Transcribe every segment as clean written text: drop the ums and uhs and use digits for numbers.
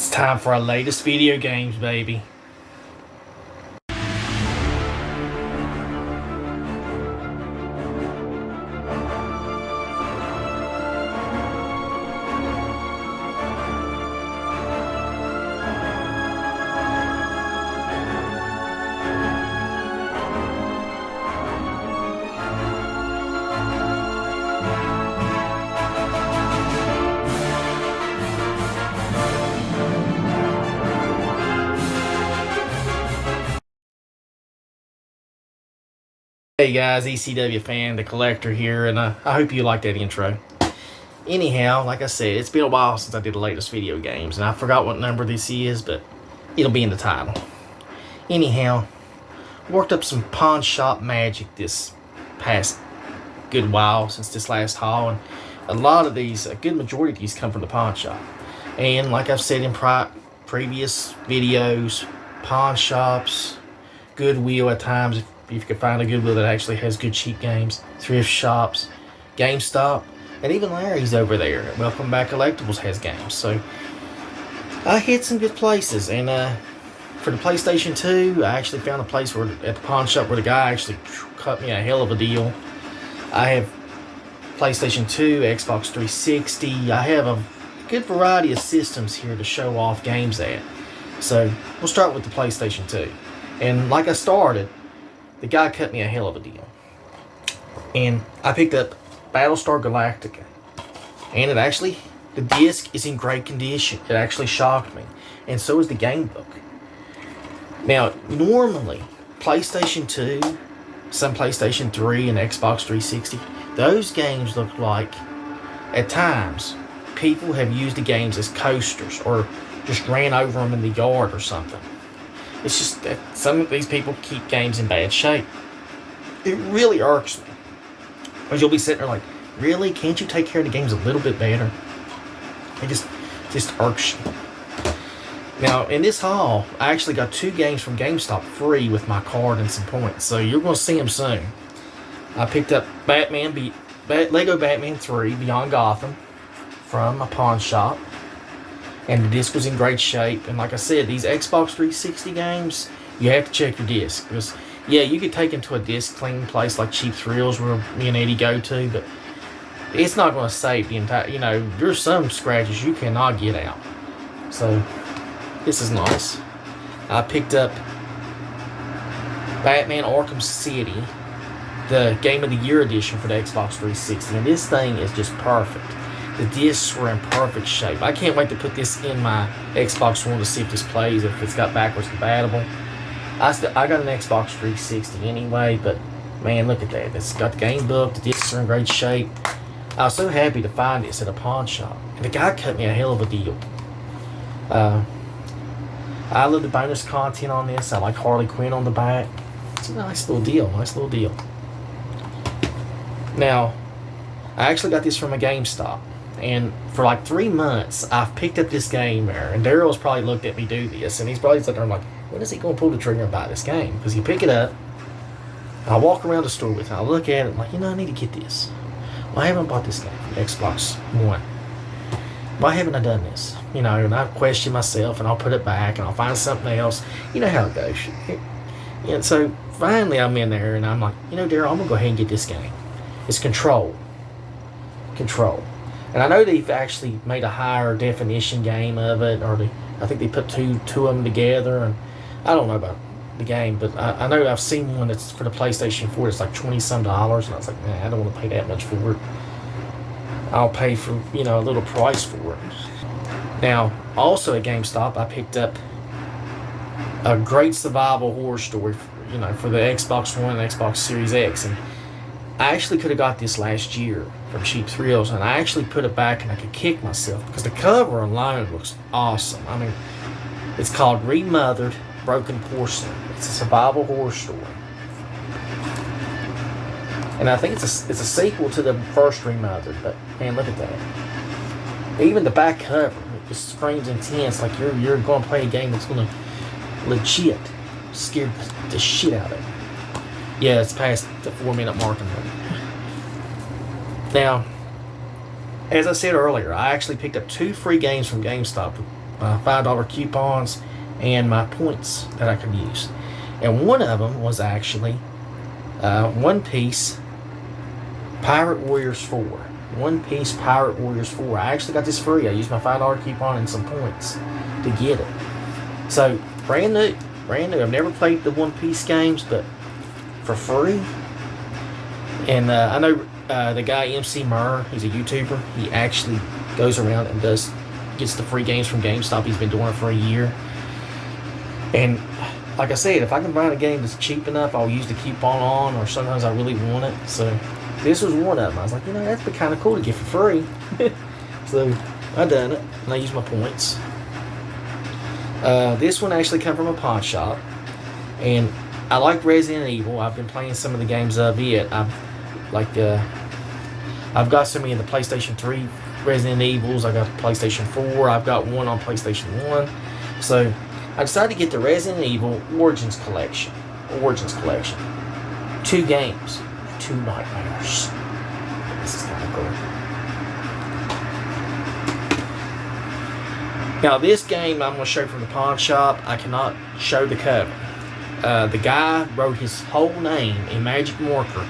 It's time for our latest video games, baby. Hey guys, ECW fan, the collector here, and I hope you like that intro. Anyhow, like I said, it's been a while since I did the latest video games, and I forgot what number this is, but it'll be in the title. Anyhow, worked up some pawn shop magic this past good while since this last haul, and a lot of these, a good majority of these come from the pawn shop. And like I've said in previous videos, pawn shops, Goodwill at times, if you can find a Goodwill that actually has good cheap games, thrift shops, GameStop, and even Larry's over there at Welcome Back Collectibles has games. So I hit some good places, and for the PlayStation 2, I actually found a place where at the pawn shop where the guy actually cut me a hell of a deal. I have PlayStation 2, Xbox 360. I have a good variety of systems here to show off games at. So we'll start with the PlayStation 2. And like I started, the guy cut me a hell of a deal. And I picked up Battlestar Galactica. And it actually, the disc is in great condition. It actually shocked me. And so is the game book. Now, normally, PlayStation 2, some PlayStation 3 and Xbox 360, those games look like, at times, people have used the games as coasters or just ran over them in the yard or something. It's just that some of these people keep games in bad shape. It really irks me. Because you'll be sitting there like, really? Can't you take care of the games a little bit better? It just irks you. Now, in this haul, I actually got 2 games from GameStop free with my card and some points. So you're going to see them soon. I picked up Lego Batman 3 Beyond Gotham from a pawn shop. And the disc was in great shape. And like I said, these Xbox 360 games, you have to check your disc. Because, yeah, you could take them to a disc cleaning place like Cheap Thrills where me and Eddie go to, but it's not going to save the entire, there's some scratches you cannot get out. So, this is nice. I picked up Batman Arkham City, the Game of the Year edition for the Xbox 360. And this thing is just perfect. The discs were in perfect shape. I can't wait to put this in my Xbox One to see if this plays, if it's got backwards compatible. I got an Xbox 360 anyway, but man, look at that. It's got the game book. The discs are in great shape. I was so happy to find this at a pawn shop. And the guy cut me a hell of a deal. I love the bonus content on this. I like Harley Quinn on the back. It's a nice little deal. Now, I actually got this from a GameStop. And for like 3 months, I've picked up this game there. And Daryl's probably looked at me do this. And he's probably sitting there like, when is he going to pull the trigger and buy this game? Because you pick it up. I walk around the store with it. I look at it. I'm like, I need to get this. Why haven't I bought this game from Xbox One? Why haven't I done this? And I question myself. And I'll put it back. And I'll find something else. You know how it goes. And so finally I'm in there. And I'm like, Daryl, I'm going to go ahead and get this game. It's Control. And I know they've actually made a higher definition game of it, or I think they put two of them together, and I don't know about the game, but I know I've seen one that's for the PlayStation 4. It's like $20-some, and I was like, man, I don't want to pay that much for it. I'll pay for a little price for it. Now, also at GameStop, I picked up a great survival horror story, for the Xbox One and Xbox Series X, and I actually could have got this last year from Cheap Thrills, and I actually put it back and I could kick myself because the cover alone looks awesome. I mean, it's called Remothered, Broken Porcelain. It's a survival horror story. And I think it's a sequel to the first Remothered, but man, look at that. Even the back cover, it just screams intense, like you're going to play a game that's going to legit scare the shit out of you. Yeah, it's past the 4-minute mark. Now, as I said earlier, I actually picked up 2 free games from GameStop my $5 coupons and my points that I could use. And one of them was actually One Piece Pirate Warriors 4. One Piece Pirate Warriors 4. I actually got this free. I used my $5 coupon and some points to get it. So, brand new. I've never played the One Piece games, but for free. And I know the guy MC Murr, he's a YouTuber. He actually goes around and gets the free games from GameStop. He's been doing it for a year. And like I said, if I can find a game that's cheap enough, I'll use the coupon on, or sometimes I really want it. So this was one of them. I was like, that'd be kind of cool to get for free. So I done it, and I used my points. This one actually come from a pawn shop, and I like Resident Evil. I've been playing some of the games of it. I've got so many of the PlayStation 3 Resident Evils. I got the PlayStation 4. I've got one on PlayStation 1. So I decided to get the Resident Evil Origins Collection. 2 games, 2 nightmares. This is kind of cool. Now this game I'm going to show from the pawn shop. I cannot show the cover. The guy wrote his whole name in magic marker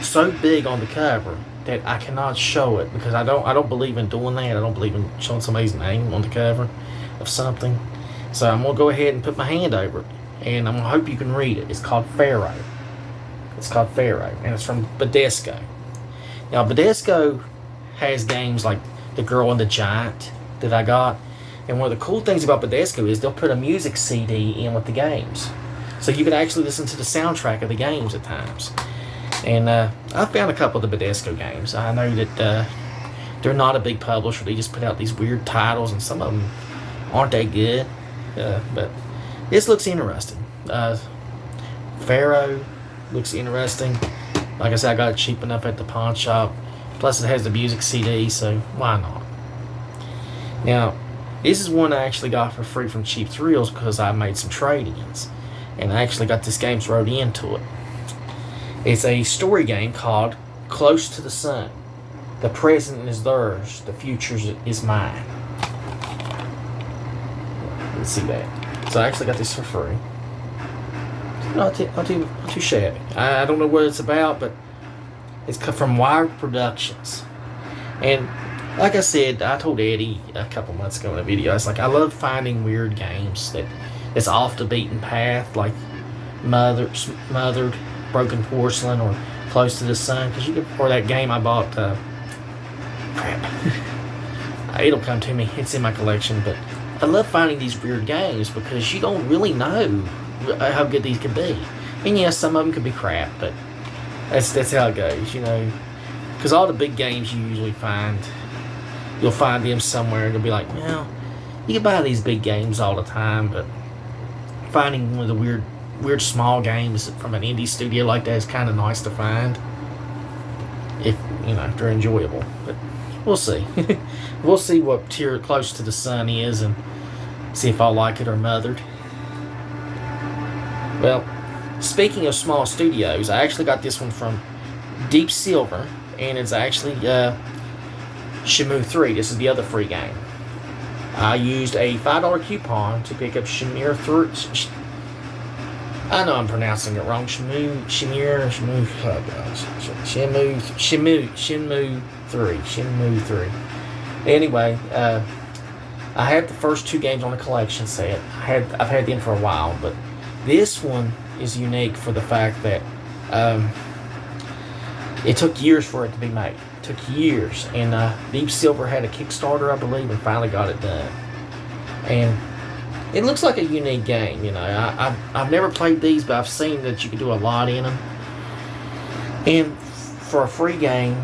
so big on the cover that I cannot show it, because I don't believe in doing that. I don't believe in showing somebody's name on the cover of something. So I'm going to go ahead and put my hand over it, and I'm going to hope you can read it. It's called Pharaoh. And it's from Badesco. Now, Badesco has games like The Girl and the Giant that I got. And one of the cool things about Badesco is they'll put a music CD in with the games. So you can actually listen to the soundtrack of the games at times. And I found a couple of the Badesco games. I know that they're not a big publisher. They just put out these weird titles, and some of them aren't that good. But this looks interesting. Pharaoh looks interesting. Like I said, I got it cheap enough at the pawn shop. Plus it has the music CD, so why not? Now, this is one I actually got for free from Cheap Thrills because I made some trade-ins. And I actually got this game wrote into it. It's a story game called Close to the Sun. The present is theirs, the future is mine. Let's see that. So I actually got this for free. Not too shabby. I don't know what it's about, but it's from Wired Productions. And like I said, I told Eddie a couple months ago in a video, I was like, I love finding weird games that's off the beaten path, like Remothered, Broken Porcelain, or Close to the Sun, or that game I bought. Crap. It'll come to me. It's in my collection, but I love finding these weird games because you don't really know how good these could be. And yes, some of them could be crap, but that's how it goes, Because all the big games you usually find, you'll find them somewhere, and you'll be like, well, you can buy these big games all the time, but finding one of the weird small games from an indie studio like that is kind of nice to find. If they're enjoyable. But we'll see. We'll see what tier Close to the Sun is, and see if I like it or Mothered. Well, speaking of small studios, I actually got this one from Deep Silver, and it's actually Shenmue 3. This is the other free game. I used a $5 coupon to pick up Chamere Fruits. I know I'm pronouncing it wrong. Shenmue 3. Anyway, I had the first 2 games on the collection set. I've had them for a while, but this one is unique for the fact that it took years for it to be made. It took years, and Deep Silver had a Kickstarter, I believe, and finally got it done. And it looks like a unique game, I've never played these, but I've seen that you can do a lot in them. And for a free game,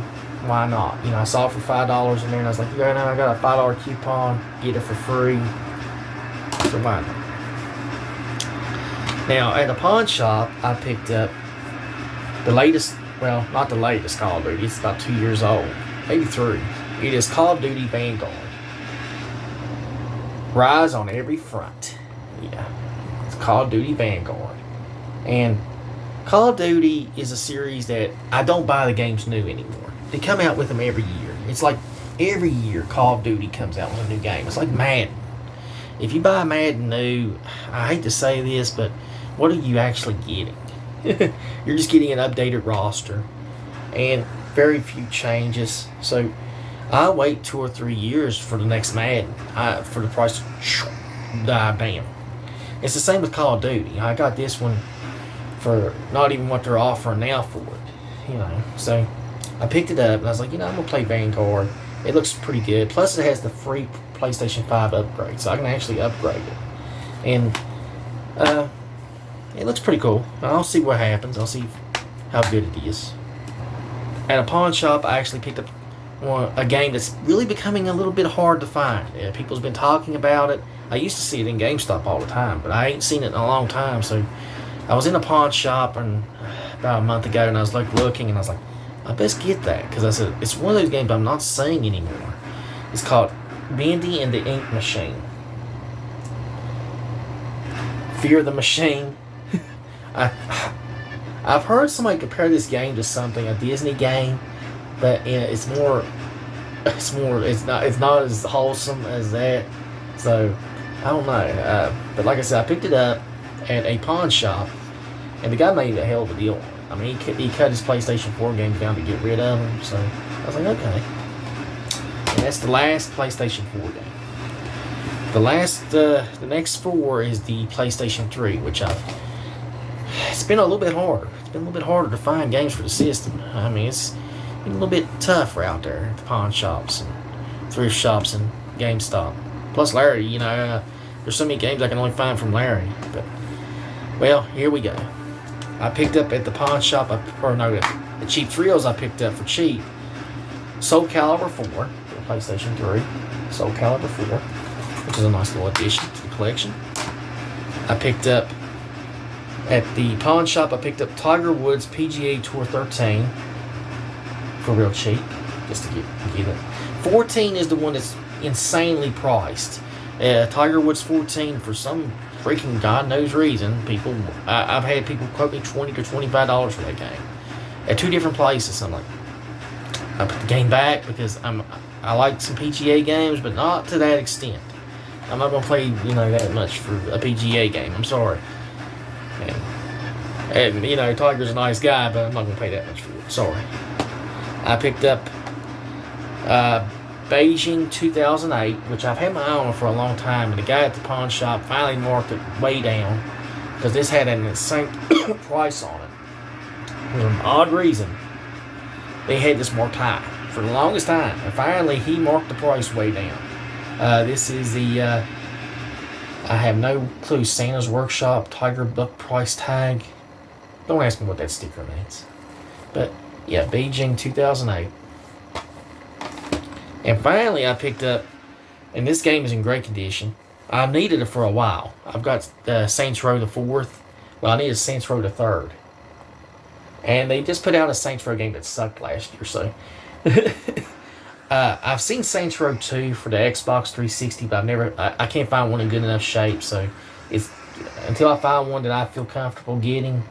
why not? I saw it for $5 in there, and I was like, I got a $5 coupon, get it for free. So why not? Now, at a pawn shop, I picked up the latest, well, not the latest Call of Duty. It's about 2 years old, maybe 3. It is Call of Duty Vanguard. Rise on every front. Yeah, it's Call of Duty Vanguard. And Call of Duty is a series that I don't buy the games new anymore. They come out with them every year. It's like every year Call of Duty comes out with a new game. It's like Madden. if you buy Madden new, I hate to say this, but what are you actually getting? You're just getting an updated roster and very few changes. So I wait 2 or 3 years for the next Madden for the price to die down. It's the same with Call of Duty. I got this one for not even what they're offering now for it, So I picked it up and I was like, I'm gonna play Vanguard. It looks pretty good. Plus it has the free PlayStation 5 upgrade, so I can actually upgrade it. And it looks pretty cool. I'll see what happens. I'll see how good it is. At a pawn shop, I actually picked up a game that's really becoming a little bit hard to find. People's been talking about it. I used to see it in GameStop all the time, but I ain't seen it in a long time. So I was in a pawn shop about a month ago, and I was looking, and I was like, I best get that, because I said it's one of those games I'm not seeing anymore. It's called Bendy and the Ink Machine. Fear the Machine. I've heard somebody compare this game to something, a Disney game, but it's not as wholesome as that. So I don't know. But like I said, I picked it up at a pawn shop, and the guy made a hell of a deal on it. I mean, he cut his PlayStation 4 games down to get rid of them. So I was like, okay. And that's the last PlayStation 4 game. The next 4 is the PlayStation 3, which it's been a little bit harder. It's been a little bit harder to find games for the system. I mean, it's been a little bit tougher out there at the pawn shops and thrift shops and GameStop. Plus Larry, there's so many games I can only find from Larry. But, well, here we go. I picked up at the pawn shop, the cheap thrills I picked up for cheap. Soul Calibur 4 for the PlayStation 3. Soul Calibur 4, which is a nice little addition to the collection. I picked up at the pawn shop, I picked up Tiger Woods PGA Tour 13 for real cheap, just to get it. 14 is the one that's insanely priced. Tiger Woods 14, for some freaking God knows reason, I've had people quote me $20 to $25 for that game at 2 different places. I'm like, I put the game back because I like some PGA games, but not to that extent. I'm not gonna play that much for a PGA game. I'm sorry. And Tiger's a nice guy, but I'm not gonna pay that much for it. Sorry. I picked up Beijing 2008, which I've had my eye on for a long time, and the guy at the pawn shop finally marked it way down because this had an insane price on it. For an odd reason, they had this marked high for the longest time, and finally he marked the price way down. This is the I have no clue. Santa's Workshop Tiger Buck price tag. Don't ask me what that sticker means, but yeah, Beijing 2008. And finally, I picked up, and this game is in great condition. I've needed it for a while. I've got Saints Row the 4th. Well, I needed Saints Row the 3rd. And they just put out a Saints Row game that sucked last year, so. I've seen Saints Row 2 for the Xbox 360, but I can't find one in good enough shape, so until I find one that I feel comfortable getting,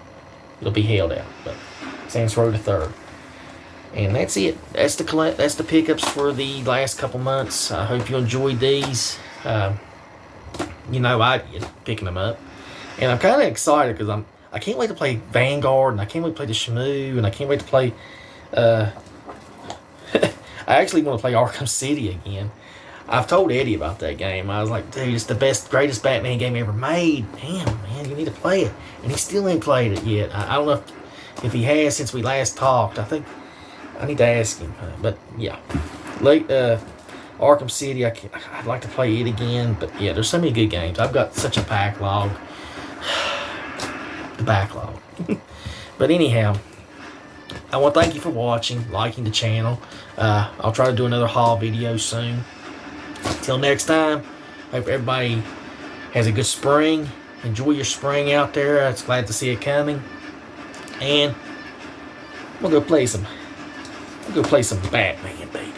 it'll be held out. But Saints Row the 3rd. And that's it. That's the pickups for the last couple months. I hope you enjoyed these. I did picking them up, and I'm kind of excited because I can't wait to play Vanguard, and I can't wait to play the Chamere, and I can't wait to play. I actually want to play Arkham City again. I've told Eddie about that game. I was like, dude, it's the greatest Batman game ever made. Damn, man, you need to play it, and he still ain't played it yet. I don't know if he has since we last talked. I think I need to ask him, but yeah, Arkham City, I'd like to play it again, but yeah, there's so many good games. I've got such a backlog. The backlog. But anyhow, I want to thank you for watching, liking the channel. I'll try to do another haul video soon. Till next time, hope everybody has a good spring. Enjoy your spring out there. It's glad to see it coming. And we'll go play some Batman, baby.